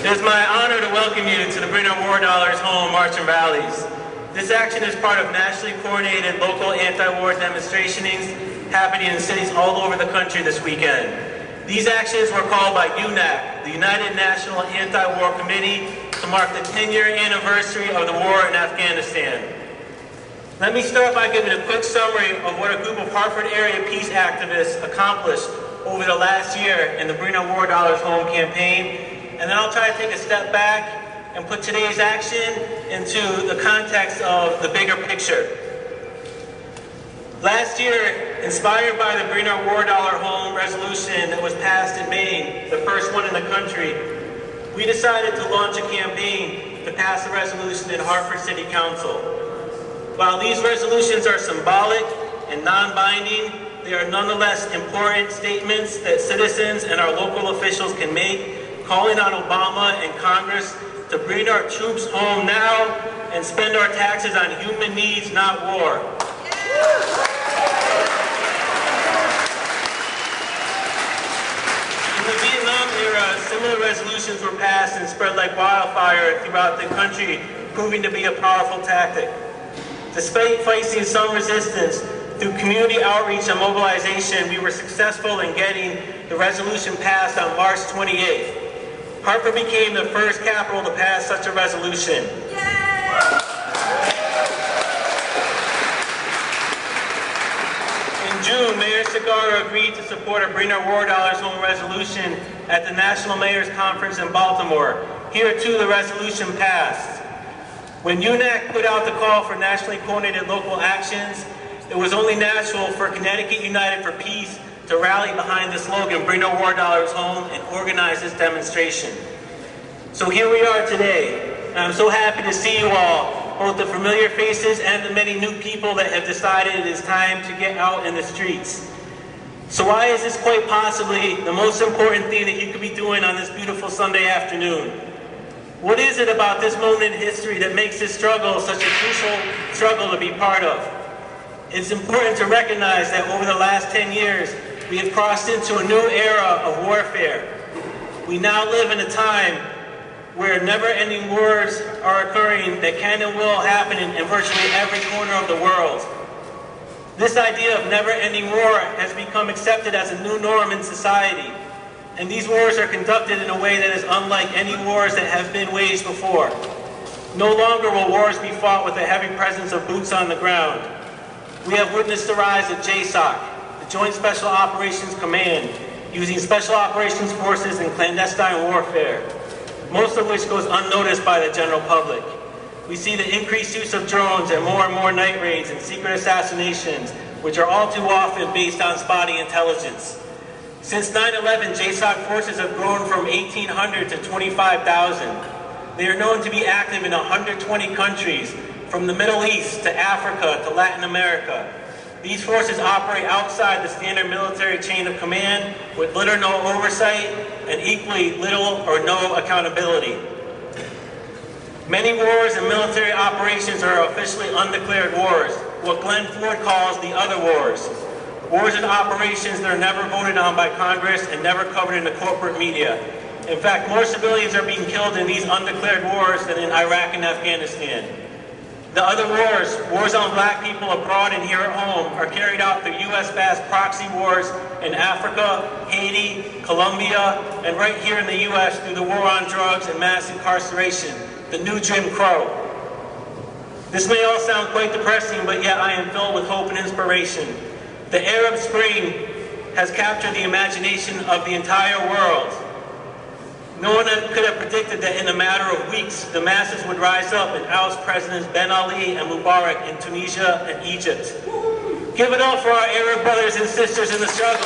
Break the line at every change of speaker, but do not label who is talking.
It is my honor to welcome you to the Bring Our War Dollars Home March and Rallies. This action is part of nationally coordinated local anti-war demonstrations happening in cities all over the country this weekend. These actions were called by UNAC, the United National Anti-War Committee, to mark the 10-year anniversary of the war in Afghanistan. Let me start by giving a quick summary of what a group of Hartford area peace activists accomplished over the last year in the Bring Our War Dollars Home campaign, and then I'll try to take a step back and put today's action into the context of the bigger picture. Last year, inspired by the Bring Our War Dollar Home resolution that was passed in Maine, the first one in the country, we decided to launch a campaign to pass a resolution in Hartford City Council. While these resolutions are symbolic and non-binding, they are nonetheless important statements that citizens and our local officials can make, calling on Obama and Congress to bring our troops home now and spend our taxes on human needs, not war. In the Vietnam era, similar resolutions were passed and spread like wildfire throughout the country, proving to be a powerful tactic. Despite facing some resistance, through community outreach and mobilization, we were successful in getting the resolution passed on March 28th. Hartford became the first capital to pass such a resolution. In June, Mayor Segarra agreed to support a Bring Our War Dollars Home resolution at the National Mayor's Conference in Baltimore. Here too, the resolution passed. When UNAC put out the call for nationally coordinated local actions, it was only natural for Connecticut United for Peace to rally behind the slogan, Bring Our War Dollars Home, and organize this demonstration. So here we are today, and I'm so happy to see you all, both the familiar faces and the many new people that have decided it is time to get out in the streets. So why is this quite possibly the most important thing that you could be doing on this beautiful Sunday afternoon? What is it about this moment in history that makes this struggle such a crucial struggle to be part of? It's important to recognize that over the last 10 years, we have crossed into a new era of warfare. We now live in a time where never-ending wars are occurring that can and will happen in virtually every corner of the world. This idea of never-ending war has become accepted as a new norm in society, and these wars are conducted in a way that is unlike any wars that have been waged before. No longer will wars be fought with a heavy presence of boots on the ground. We have witnessed the rise of JSOC, the Joint Special Operations Command, using special operations forces in clandestine warfare, most of which goes unnoticed by the general public. We see the increased use of drones and more night raids and secret assassinations, which are all too often based on spotty intelligence. Since 9/11, JSOC forces have grown from 1,800 to 25,000. They are known to be active in 120 countries, from the Middle East to Africa to Latin America. These forces operate outside the standard military chain of command with little or no oversight and equally little or no accountability. Many wars and military operations are officially undeclared wars, what Glenn Ford calls the other wars. Wars and operations that are never voted on by Congress and never covered in the corporate media. In fact, more civilians are being killed in these undeclared wars than in Iraq and Afghanistan. The other wars, wars on black people abroad and here at home, are carried out through U.S.-backed proxy wars in Africa, Haiti, Colombia, and right here in the U.S. through the war on drugs and mass incarceration, the new Jim Crow. This may all sound quite depressing, but yet I am filled with hope and inspiration. The Arab Spring has captured the imagination of the entire world. No one could have predicted that in a matter of weeks, the masses would rise up and oust Presidents Ben Ali and Mubarak in Tunisia and Egypt. Give it up for our Arab brothers and sisters in the struggle.